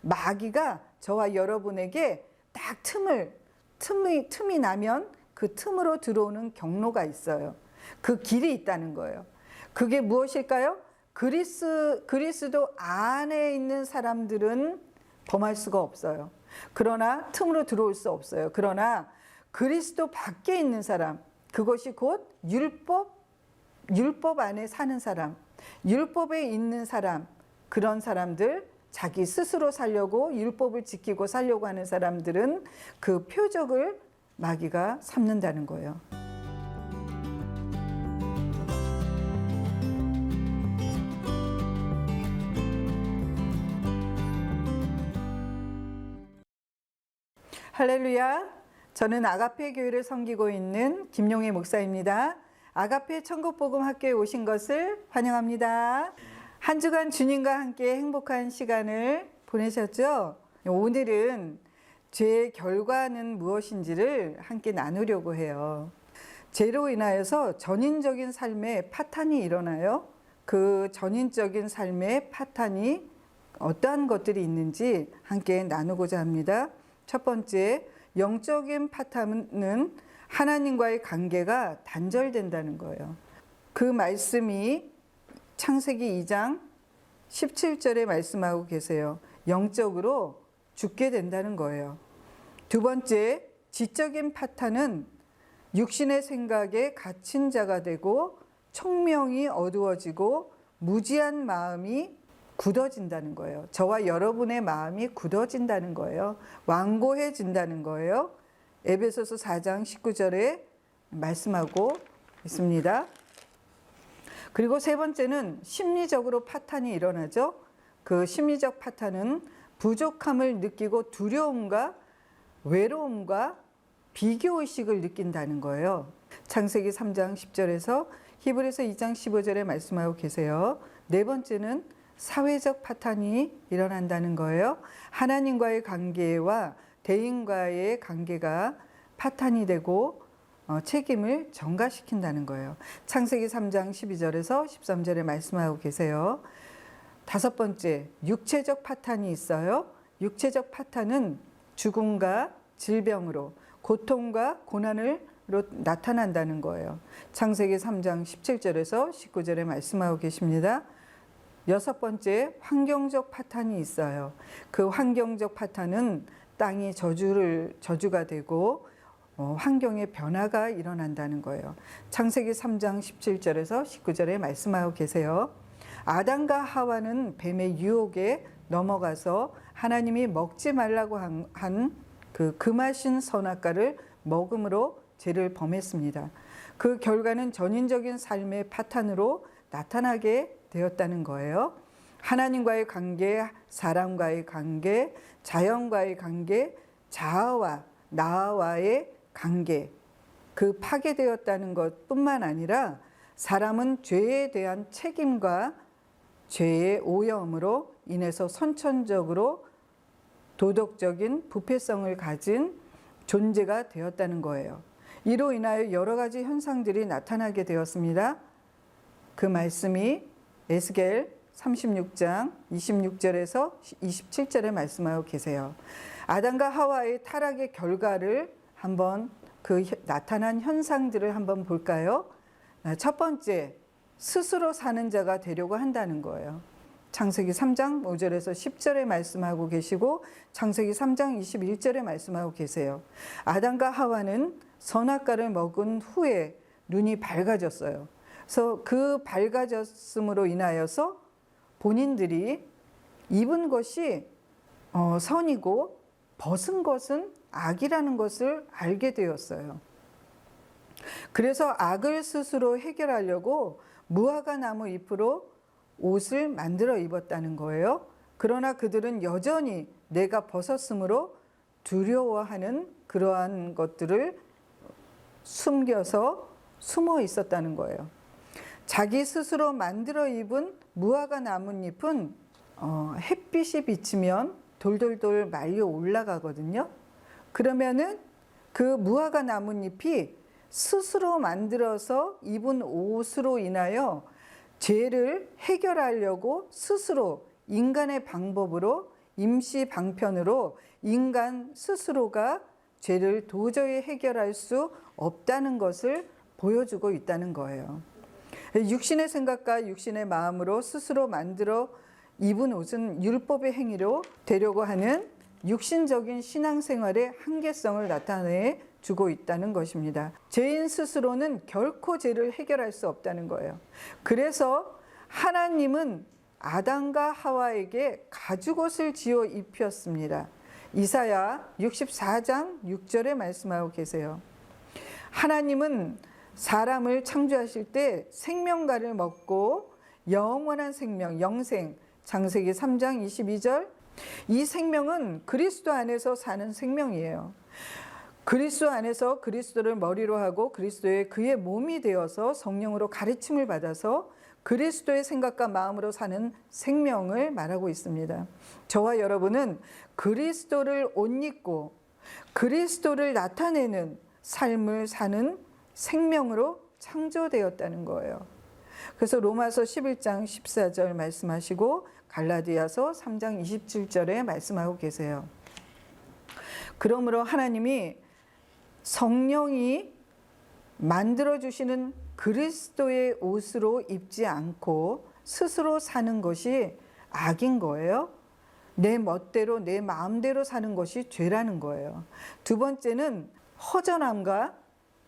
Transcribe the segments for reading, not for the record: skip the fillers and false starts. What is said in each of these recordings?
마귀가 저와 여러분에게 딱 틈이 나면 그 틈으로 들어오는 경로가 있어요. 그 길이 있다는 거예요. 그게 무엇일까요? 그리스도 안에 있는 사람들은 범할 수가 없어요. 그러나 틈으로 들어올 수 없어요. 그러나 그리스도 밖에 있는 사람, 그것이 곧 율법 안에 사는 사람, 율법에 있는 사람, 그런 사람들, 자기 스스로 살려고 율법을 지키고 살려고 하는 사람들은 그 표적을 마귀가 삼는다는 거예요. 할렐루야. 저는 아가페 교회를 섬기고 있는 김용희 목사입니다. 아가페 천국복음 학교에 오신 것을 환영합니다. 한 주간 주님과 함께 행복한 시간을 보내셨죠? 오늘은 죄의 결과는 무엇인지를 함께 나누려고 해요. 죄로 인하여서 전인적인 삶에 파탄이 일어나요. 그 전인적인 삶의 파탄이 어떠한 것들이 있는지 함께 나누고자 합니다. 첫 번째, 영적인 파탄은 하나님과의 관계가 단절된다는 거예요. 그 말씀이 창세기 2장 17절에 말씀하고 계세요. 영적으로 죽게 된다는 거예요. 두 번째, 지적인 파탄은 육신의 생각에 갇힌 자가 되고 청명이 어두워지고 무지한 마음이 굳어진다는 거예요. 저와 여러분의 마음이 굳어진다는 거예요. 완고해진다는 거예요. 에베소서 4장 19절에 말씀하고 있습니다. 그리고 세 번째는 심리적으로 파탄이 일어나죠. 그 심리적 파탄은 부족함을 느끼고 두려움과 외로움과 비교의식을 느낀다는 거예요. 창세기 3장 10절에서 히브리서 2장 15절에 말씀하고 계세요. 네 번째는 사회적 파탄이 일어난다는 거예요. 하나님과의 관계와 대인과의 관계가 파탄이 되고 책임을 전가시킨다는 거예요. 창세기 3장 12절에서 13절에 말씀하고 계세요. 다섯 번째, 육체적 파탄이 있어요. 육체적 파탄은 죽음과 질병으로, 고통과 고난으로 나타난다는 거예요. 창세기 3장 17절에서 19절에 말씀하고 계십니다. 여섯 번째, 환경적 파탄이 있어요. 그 환경적 파탄은 땅이 저주가 되고 환경의 변화가 일어난다는 거예요. 창세기 3장 17절에서 19절에 말씀하고 계세요. 아담과 하와는 뱀의 유혹에 넘어가서 하나님이 먹지 말라고 한 그 금하신 선악과를 먹음으로 죄를 범했습니다. 그 결과는 전인적인 삶의 파탄으로 나타나게 되었다는 거예요. 하나님과의 관계, 사람과의 관계, 자연과의 관계, 자아와 나와의 관계, 그 파괴되었다는 것뿐만 아니라 사람은 죄에 대한 책임과 죄의 오염으로 인해서 선천적으로 도덕적인 부패성을 가진 존재가 되었다는 거예요. 이로 인하여 여러 가지 현상들이 나타나게 되었습니다. 그 말씀이 에스겔 36장 26절에서 27절에 말씀하고 계세요. 아담과 하와의 타락의 결과를 한번 그 나타난 현상들을 한번 볼까요? 첫 번째, 스스로 사는 자가 되려고 한다는 거예요. 창세기 3장 5절에서 10절에 말씀하고 계시고 창세기 3장 21절에 말씀하고 계세요. 아담과 하와는 선악과를 먹은 후에 눈이 밝아졌어요. 그래서 그 밝아졌음으로 인하여서 본인들이 입은 것이 선이고 벗은 것은 악이라는 것을 알게 되었어요. 그래서 악을 스스로 해결하려고 무화과 나무 잎으로 옷을 만들어 입었다는 거예요. 그러나 그들은 여전히 내가 벗었으므로 두려워하는 그러한 것들을 숨겨서 숨어 있었다는 거예요. 자기 스스로 만들어 입은 무화과 나뭇잎은 햇빛이 비치면 돌돌돌 말려 올라가거든요. 그러면은 그 무화과 나뭇잎이 스스로 만들어서 입은 옷으로 인하여 죄를 해결하려고 스스로 인간의 방법으로 임시 방편으로 인간 스스로가 죄를 도저히 해결할 수 없다는 것을 보여주고 있다는 거예요. 육신의 생각과 육신의 마음으로 스스로 만들어 입은 옷은 율법의 행위로 되려고 하는 육신적인 신앙생활의 한계성을 나타내 주고 있다는 것입니다. 죄인 스스로는 결코 죄를 해결할 수 없다는 거예요. 그래서 하나님은 아담과 하와에게 가죽옷을 지어 입혔습니다. 이사야 64장 6절에 말씀하고 계세요. 하나님은 사람을 창조하실 때 생명과를 먹고 영원한 생명, 영생, 창세기 3장 22절, 이 생명은 그리스도 안에서 사는 생명이에요. 그리스도 안에서 그리스도를 머리로 하고 그리스도의 그의 몸이 되어서 성령으로 가르침을 받아서 그리스도의 생각과 마음으로 사는 생명을 말하고 있습니다. 저와 여러분은 그리스도를 옷 입고 그리스도를 나타내는 삶을 사는 생명으로 창조되었다는 거예요. 그래서 로마서 11장 14절 말씀하시고 갈라디아서 3장 27절에 말씀하고 계세요. 그러므로 하나님이 성령이 만들어주시는 그리스도의 옷으로 입지 않고 스스로 사는 것이 악인 거예요. 내 멋대로 내 마음대로 사는 것이 죄라는 거예요. 두 번째는 허전함과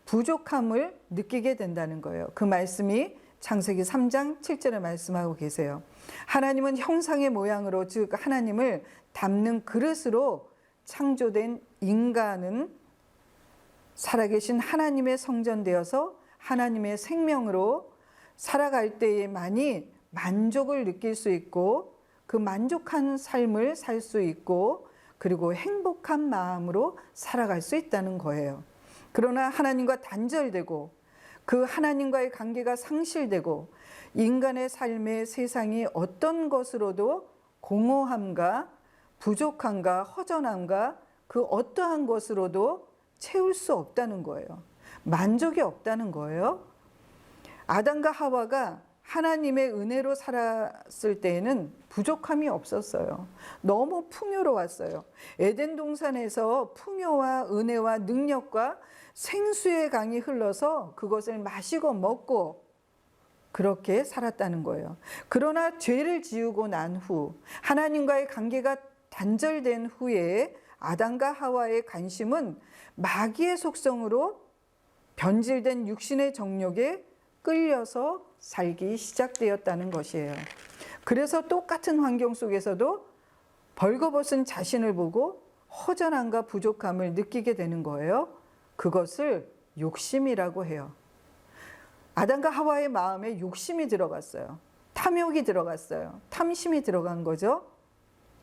부족함을 느끼게 된다는 거예요. 그 말씀이 창세기 3장 7절에 말씀하고 계세요. 하나님은 형상의 모양으로, 즉 하나님을 담는 그릇으로 창조된 인간은 살아계신 하나님의 성전되어서 하나님의 생명으로 살아갈 때에만이 만족을 느낄 수 있고 그 만족한 삶을 살 수 있고 그리고 행복한 마음으로 살아갈 수 있다는 거예요. 그러나 하나님과 단절되고 그 하나님과의 관계가 상실되고 인간의 삶의 세상이 어떤 것으로도 공허함과 부족함과 허전함과 그 어떠한 것으로도 채울 수 없다는 거예요. 만족이 없다는 거예요. 아담과 하와가 하나님의 은혜로 살았을 때에는 부족함이 없었어요. 너무 풍요로웠어요. 에덴 동산에서 풍요와 은혜와 능력과 생수의 강이 흘러서 그것을 마시고 먹고 그렇게 살았다는 거예요. 그러나 죄를 지우고 난 후 하나님과의 관계가 단절된 후에 아담과 하와의 관심은 마귀의 속성으로 변질된 육신의 정욕에 끌려서 살기 시작되었다는 것이에요. 그래서 똑같은 환경 속에서도 벌거벗은 자신을 보고 허전함과 부족함을 느끼게 되는 거예요. 그것을 욕심이라고 해요. 아담과 하와의 마음에 욕심이 들어갔어요. 탐욕이 들어갔어요. 탐심이 들어간 거죠.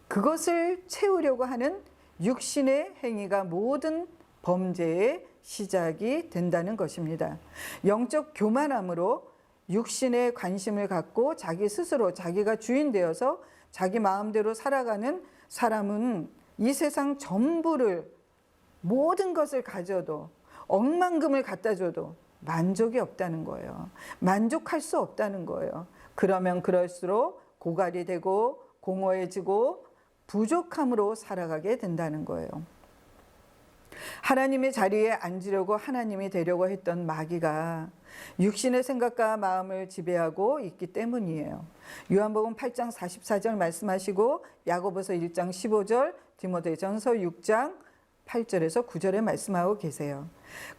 그것을 채우려고 하는 육신의 행위가 모든 범죄의 시작이 된다는 것입니다. 영적 교만함으로 육신에 관심을 갖고 자기 스스로 자기가 주인 되어서 자기 마음대로 살아가는 사람은 이 세상 전부를 모든 것을 가져도 억만금을 갖다 줘도 만족이 없다는 거예요. 만족할 수 없다는 거예요. 그러면 그럴수록 고갈이 되고 공허해지고 부족함으로 살아가게 된다는 거예요. 하나님의 자리에 앉으려고 하나님이 되려고 했던 마귀가 육신의 생각과 마음을 지배하고 있기 때문이에요. 요한복음 8장 44절 말씀하시고 야고보서 1장 15절, 디모데전서 6장 8절에서 9절에 말씀하고 계세요.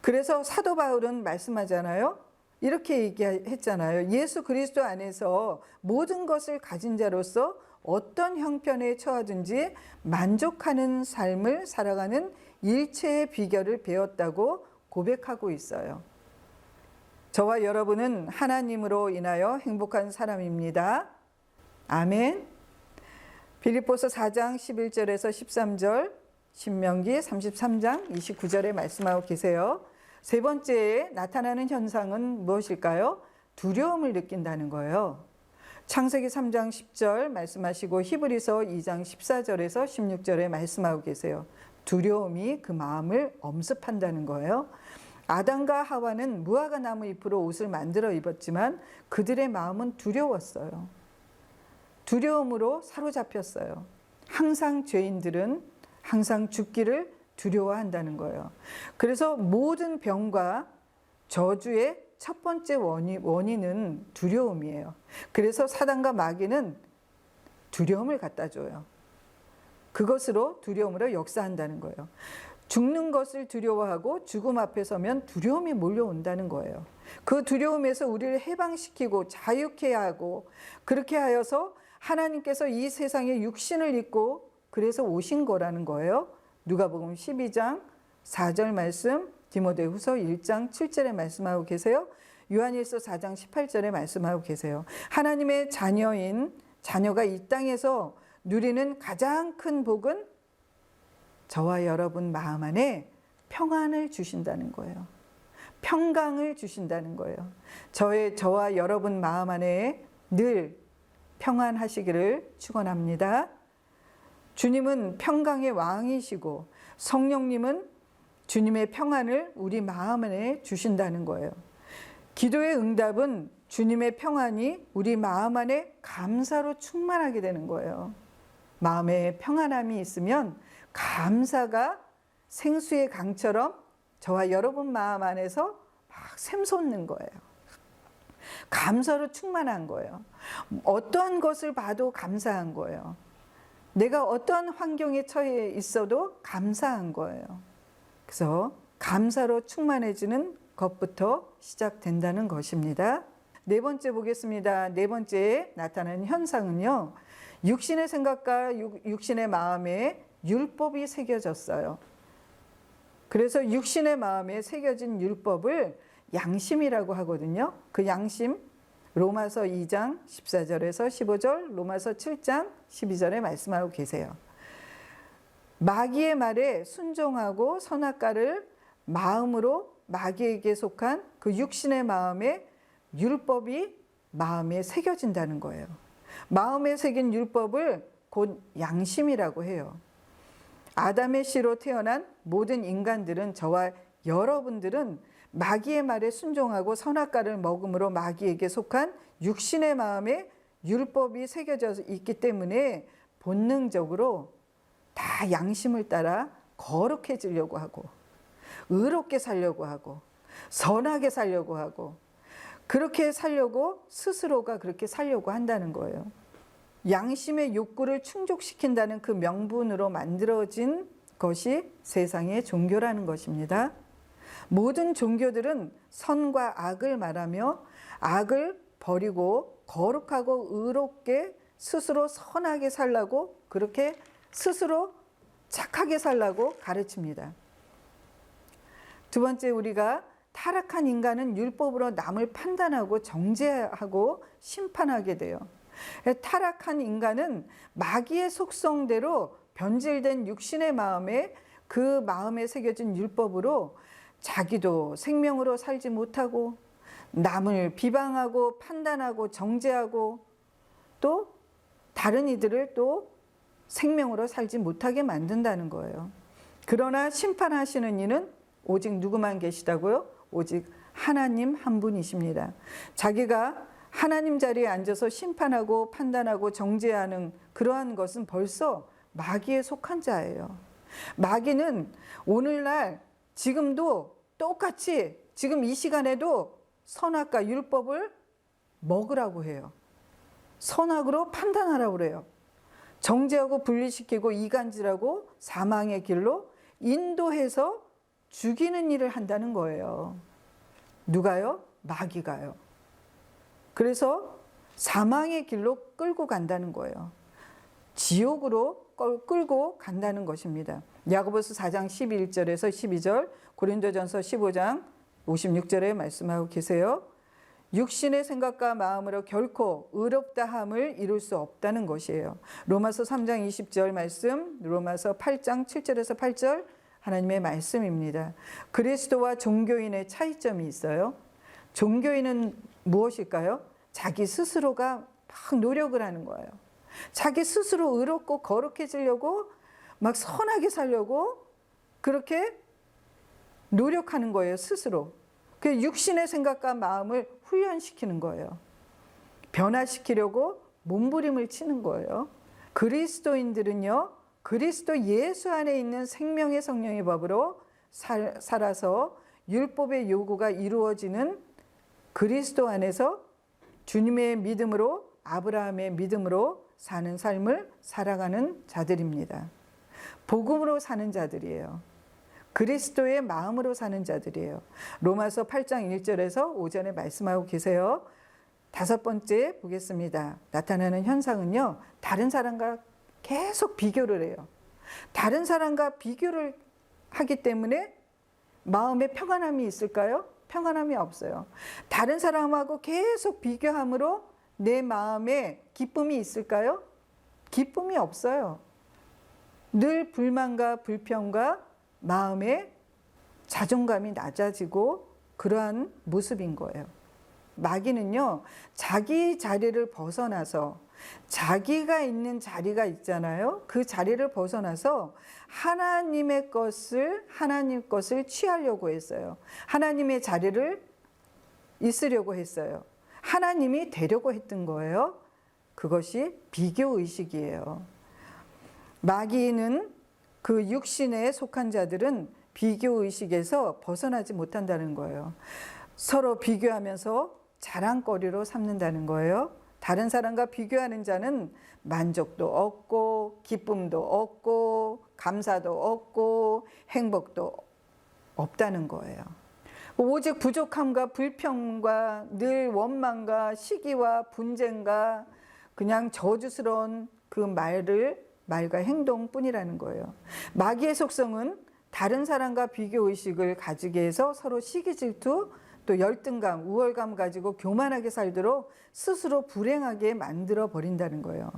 그래서 사도 바울은 말씀하잖아요. 이렇게 얘기했잖아요. 예수 그리스도 안에서 모든 것을 가진 자로서 어떤 형편에 처하든지 만족하는 삶을 살아가는 일체의 비결을 배웠다고 고백하고 있어요. 저와 여러분은 하나님으로 인하여 행복한 사람입니다. 아멘. 빌립보서 4장 11절에서 13절, 신명기 33장 29절에 말씀하고 계세요. 세 번째에 나타나는 현상은 무엇일까요? 두려움을 느낀다는 거예요. 창세기 3장 10절 말씀하시고 히브리서 2장 14절에서 16절에 말씀하고 계세요. 두려움이 그 마음을 엄습한다는 거예요. 아담과 하와는 무화과 나무 잎으로 옷을 만들어 입었지만 그들의 마음은 두려웠어요. 두려움으로 사로잡혔어요. 항상 죄인들은 항상 죽기를 두려워한다는 거예요. 그래서 모든 병과 저주의 첫 번째 원인은 두려움이에요. 그래서 사단과 마귀는 두려움을 갖다 줘요. 그것으로 두려움으로 역사한다는 거예요. 죽는 것을 두려워하고 죽음 앞에 서면 두려움이 몰려온다는 거예요. 그 두려움에서 우리를 해방시키고 자유케 하고, 그렇게 하여서 하나님께서 이 세상에 육신을 입고 그래서 오신 거라는 거예요. 누가복음 12장 4절 말씀, 디모데후서 1장 7절에 말씀하고 계세요. 요한일서 4장 18절에 말씀하고 계세요. 하나님의 자녀가 이 땅에서 누리는 가장 큰 복은 저와 여러분 마음 안에 평안을 주신다는 거예요. 평강을 주신다는 거예요. 저와 여러분 마음 안에 늘 평안하시기를 축원합니다. 주님은 평강의 왕이시고 성령님은 주님의 평안을 우리 마음 안에 주신다는 거예요. 기도의 응답은 주님의 평안이 우리 마음 안에 감사로 충만하게 되는 거예요. 마음에 평안함이 있으면 감사가 생수의 강처럼 저와 여러분 마음 안에서 막 샘솟는 거예요. 감사로 충만한 거예요. 어떠한 것을 봐도 감사한 거예요. 내가 어떠한 환경에 처해 있어도 감사한 거예요. 그래서 감사로 충만해지는 것부터 시작된다는 것입니다. 네 번째 보겠습니다. 네 번째에 나타나는 현상은요, 육신의 생각과 육신의 마음에 율법이 새겨졌어요. 그래서 육신의 마음에 새겨진 율법을 양심이라고 하거든요. 그 양심, 로마서 2장 14절에서 15절, 로마서 7장 12절에 말씀하고 계세요. 마귀의 말에 순종하고 선악과를 마음으로 마귀에게 속한 그 육신의 마음에 율법이 마음에 새겨진다는 거예요. 마음에 새긴 율법을 곧 양심이라고 해요. 아담의 씨로 태어난 모든 인간들은, 저와 여러분들은 마귀의 말에 순종하고 선악과를 먹음으로 마귀에게 속한 육신의 마음에 율법이 새겨져 있기 때문에 본능적으로 다 양심을 따라 거룩해지려고 하고, 의롭게 살려고 하고, 선하게 살려고 하고, 그렇게 살려고 스스로가 그렇게 살려고 한다는 거예요. 양심의 욕구를 충족시킨다는 그 명분으로 만들어진 것이 세상의 종교라는 것입니다. 모든 종교들은 선과 악을 말하며 악을 버리고 거룩하고 의롭게 스스로 선하게 살라고, 그렇게 스스로 착하게 살라고 가르칩니다. 두 번째, 우리가 타락한 인간은 율법으로 남을 판단하고 정죄하고 심판하게 돼요. 타락한 인간은 마귀의 속성대로 변질된 육신의 마음에, 그 마음에 새겨진 율법으로 자기도 생명으로 살지 못하고 남을 비방하고 판단하고 정죄하고 또 다른 이들을 또 생명으로 살지 못하게 만든다는 거예요. 그러나 심판하시는 이는 오직 누구만 계시다고요? 오직 하나님 한 분이십니다. 자기가 하나님 자리에 앉아서 심판하고 판단하고 정죄하는 그러한 것은 벌써 마귀에 속한 자예요. 마귀는 오늘날 지금도 똑같이 지금 이 시간에도 선악과 율법을 먹으라고 해요. 선악으로 판단하라고 그래요. 정죄하고 분리시키고 이간질하고 사망의 길로 인도해서 죽이는 일을 한다는 거예요. 누가요? 마귀가요. 그래서 사망의 길로 끌고 간다는 거예요. 지옥으로 끌고 간다는 것입니다. 야고보서 4장 11절에서 12절, 고린도전서 15장 56절에 말씀하고 계세요. 육신의 생각과 마음으로 결코 의롭다함을 이룰 수 없다는 것이에요. 로마서 3장 20절 말씀, 로마서 8장 7절에서 8절 하나님의 말씀입니다. 그리스도와 종교인의 차이점이 있어요. 종교인은 무엇일까요? 자기 스스로가 막 노력을 하는 거예요. 자기 스스로 의롭고 거룩해지려고 막 선하게 살려고 그렇게 노력하는 거예요, 스스로. 그 육신의 생각과 마음을 훈련시키는 거예요. 변화시키려고 몸부림을 치는 거예요. 그리스도인들은요, 그리스도 예수 안에 있는 생명의 성령의 법으로 살아서 율법의 요구가 이루어지는 그리스도 안에서 주님의 믿음으로, 아브라함의 믿음으로 사는 삶을 살아가는 자들입니다. 복음으로 사는 자들이에요. 그리스도의 마음으로 사는 자들이에요. 로마서 8장 1절에서 5절에 말씀하고 계세요. 5번째 보겠습니다. 나타나는 현상은요, 다른 사람과 계속 비교를 해요. 다른 사람과 비교를 하기 때문에 마음에 평안함이 있을까요? 평안함이 없어요. 다른 사람하고 계속 비교함으로 내 마음에 기쁨이 있을까요? 기쁨이 없어요. 늘 불만과 불평과 마음에 자존감이 낮아지고 그러한 모습인 거예요. 마귀는요, 자기 자리를 벗어나서, 자기가 있는 자리가 있잖아요. 그 자리를 벗어나서 하나님 것을 취하려고 했어요. 하나님의 자리를 있으려고 했어요. 하나님이 되려고 했던 거예요. 그것이 비교의식이에요. 마귀는 그 육신에 속한 자들은 비교의식에서 벗어나지 못한다는 거예요. 서로 비교하면서 자랑거리로 삼는다는 거예요. 다른 사람과 비교하는 자는 만족도 없고 기쁨도 없고 감사도 없고 행복도 없다는 거예요. 오직 부족함과 불평과 늘 원망과 시기와 분쟁과 그냥 저주스러운 그 말과 행동뿐이라는 거예요. 마귀의 속성은 다른 사람과 비교의식을 가지게 해서 서로 시기 질투, 또 열등감, 우월감 가지고 교만하게 살도록 스스로 불행하게 만들어 버린다는 거예요.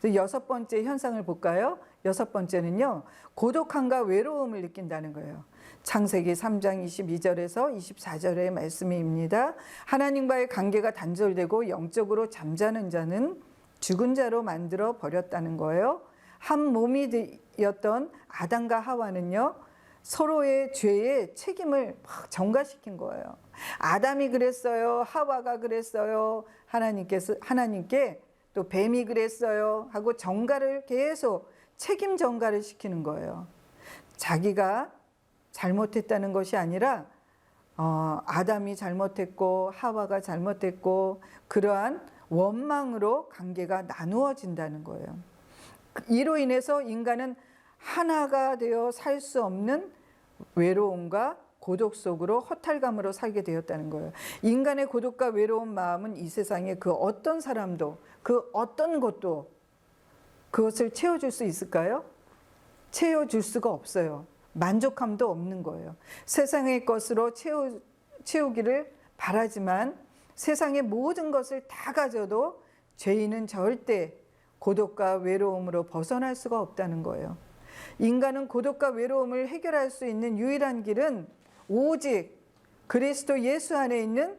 6번째 현상을 볼까요? 6번째는요, 고독함과 외로움을 느낀다는 거예요. 창세기 3장 22절에서 24절의 말씀입니다. 하나님과의 관계가 단절되고 영적으로 잠자는 자는 죽은 자로 만들어 버렸다는 거예요. 한 몸이 되었던 아담과 하와는요, 서로의 죄의 책임을 막 전가시킨 거예요. 아담이 그랬어요. 하와가 그랬어요. 하나님께 또 뱀이 그랬어요. 하고 전가를 계속 책임 전가를 시키는 거예요. 자기가 잘못했다는 것이 아니라 아담이 잘못했고 하와가 잘못했고 그러한 원망으로 관계가 나누어진다는 거예요. 이로 인해서 인간은 하나가 되어 살 수 없는 외로움과 고독 속으로 허탈감으로 살게 되었다는 거예요. 인간의 고독과 외로운 마음은 이 세상에 그 어떤 사람도, 그 어떤 것도 그것을 채워줄 수 있을까요? 채워줄 수가 없어요. 만족함도 없는 거예요. 세상의 것으로 채우기를 바라지만 세상의 모든 것을 다 가져도 죄인은 절대 고독과 외로움으로 벗어날 수가 없다는 거예요. 인간은 고독과 외로움을 해결할 수 있는 유일한 길은 오직 그리스도 예수 안에 있는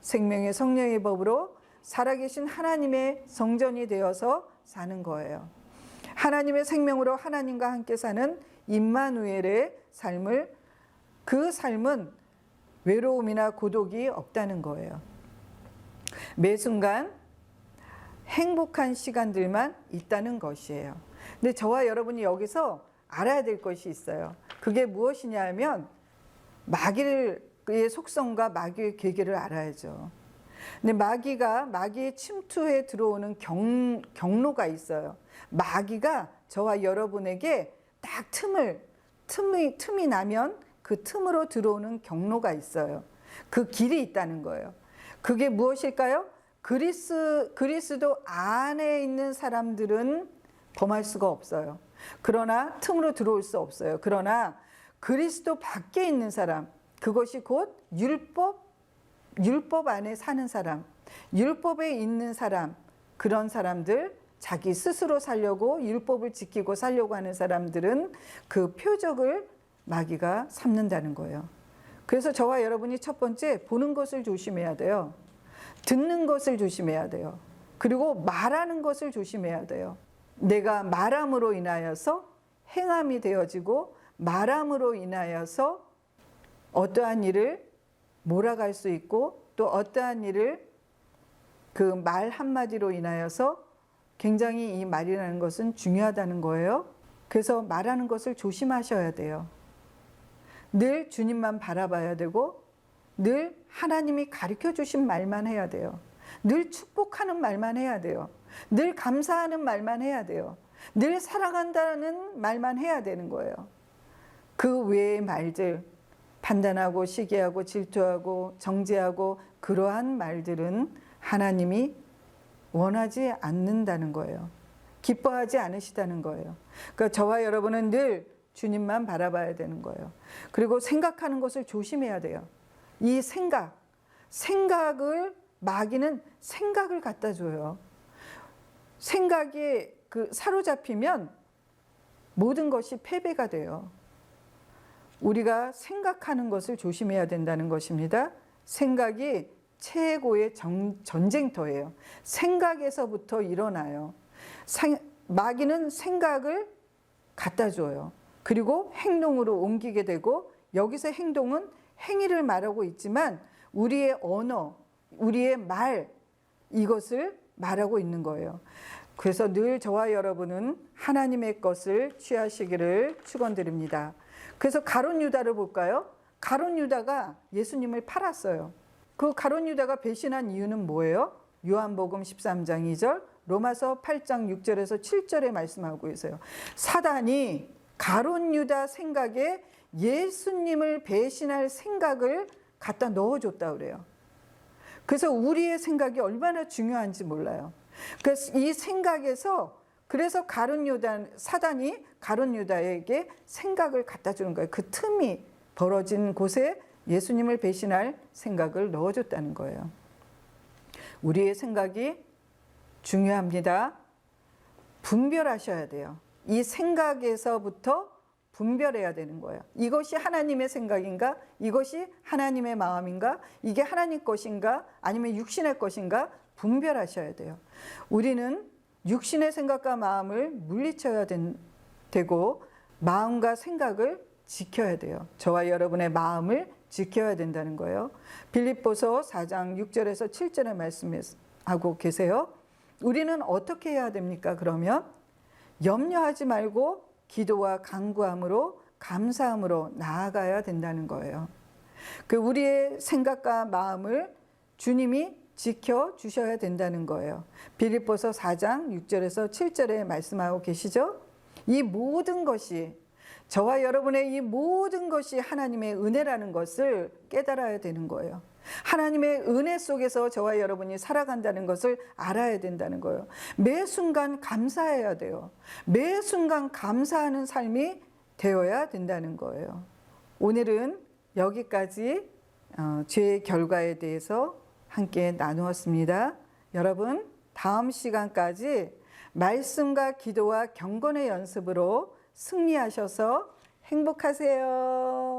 생명의 성령의 법으로 살아계신 하나님의 성전이 되어서 사는 거예요. 하나님의 생명으로 하나님과 함께 사는 임마누엘의 삶을, 그 삶은 외로움이나 고독이 없다는 거예요. 매 순간 행복한 시간들만 있다는 것이에요. 근데 저와 여러분이 여기서 알아야 될 것이 있어요. 그게 무엇이냐 하면 마귀의 속성과 마귀의 계계를 알아야죠. 근데 마귀의 침투에 들어오는 경로가 있어요. 마귀가 저와 여러분에게 딱 틈이 나면 그 틈으로 들어오는 경로가 있어요. 그 길이 있다는 거예요. 그게 무엇일까요? 그리스도 안에 있는 사람들은 범할 수가 없어요. 그러나 틈으로 들어올 수 없어요. 그러나 그리스도 밖에 있는 사람, 그것이 곧 율법 안에 사는 사람, 율법에 있는 사람, 그런 사람들, 자기 스스로 살려고 율법을 지키고 살려고 하는 사람들은 그 표적을 마귀가 삼는다는 거예요. 그래서 저와 여러분이 첫 번째 보는 것을 조심해야 돼요. 듣는 것을 조심해야 돼요. 그리고 말하는 것을 조심해야 돼요. 내가 말함으로 인하여서 행함이 되어지고 말함으로 인하여서 어떠한 일을 몰아갈 수 있고 또 어떠한 일을 그 말 한마디로 인하여서 굉장히 이 말이라는 것은 중요하다는 거예요. 그래서 말하는 것을 조심하셔야 돼요. 늘 주님만 바라봐야 되고 늘 하나님이 가르쳐 주신 말만 해야 돼요. 늘 축복하는 말만 해야 돼요. 늘 감사하는 말만 해야 돼요. 늘 사랑한다는 말만 해야 되는 거예요. 그 외의 말들, 판단하고 시기하고 질투하고 정죄하고 그러한 말들은 하나님이 원하지 않는다는 거예요. 기뻐하지 않으시다는 거예요. 그러니까 저와 여러분은 늘 주님만 바라봐야 되는 거예요. 그리고 생각하는 것을 조심해야 돼요. 이 생각을 마귀는 생각을 갖다 줘요. 생각이 사로잡히면 모든 것이 패배가 돼요. 우리가 생각하는 것을 조심해야 된다는 것입니다. 생각이 최고의 전쟁터예요. 생각에서부터 일어나요. 마귀는 생각을 갖다 줘요. 그리고 행동으로 옮기게 되고 여기서 행동은 행위를 말하고 있지만 우리의 언어, 우리의 말 이것을 말하고 있는 거예요. 그래서 늘 저와 여러분은 하나님의 것을 취하시기를 축원드립니다. 그래서 가룟 유다를 볼까요? 가룟 유다가 예수님을 팔았어요. 그 가룟 유다가 배신한 이유는 뭐예요? 요한복음 13장 2절, 로마서 8장 6절에서 7절에 말씀하고 있어요. 사단이 가룟 유다 생각에 예수님을 배신할 생각을 갖다 넣어줬다 그래요. 그래서 우리의 생각이 얼마나 중요한지 몰라요. 그래서 이 생각에서 사단이 가룟 유다에게 생각을 갖다 주는 거예요. 그 틈이 벌어진 곳에 예수님을 배신할 생각을 넣어줬다는 거예요. 우리의 생각이 중요합니다. 분별하셔야 돼요. 이 생각에서부터 분별해야 되는 거예요. 이것이 하나님의 생각인가? 이것이 하나님의 마음인가? 이게 하나님 것인가? 아니면 육신의 것인가? 분별하셔야 돼요. 우리는 육신의 생각과 마음을 물리쳐야 되고 마음과 생각을 지켜야 돼요. 저와 여러분의 마음을 지켜야 된다는 거예요. 빌립보서 4장 6절에서 7절의 말씀하고 계세요. 우리는 어떻게 해야 됩니까? 그러면 염려하지 말고 기도와 간구함으로 감사함으로 나아가야 된다는 거예요. 그 우리의 생각과 마음을 주님이 지켜 주셔야 된다는 거예요. 빌립보서 4장 6절에서 7절에 말씀하고 계시죠? 이 모든 것이 저와 여러분의 이 모든 것이 하나님의 은혜라는 것을 깨달아야 되는 거예요. 하나님의 은혜 속에서 저와 여러분이 살아간다는 것을 알아야 된다는 거예요. 매 순간 감사해야 돼요. 매 순간 감사하는 삶이 되어야 된다는 거예요. 오늘은 여기까지 죄의 결과에 대해서 함께 나누었습니다. 여러분, 다음 시간까지 말씀과 기도와 경건의 연습으로 승리하셔서 행복하세요.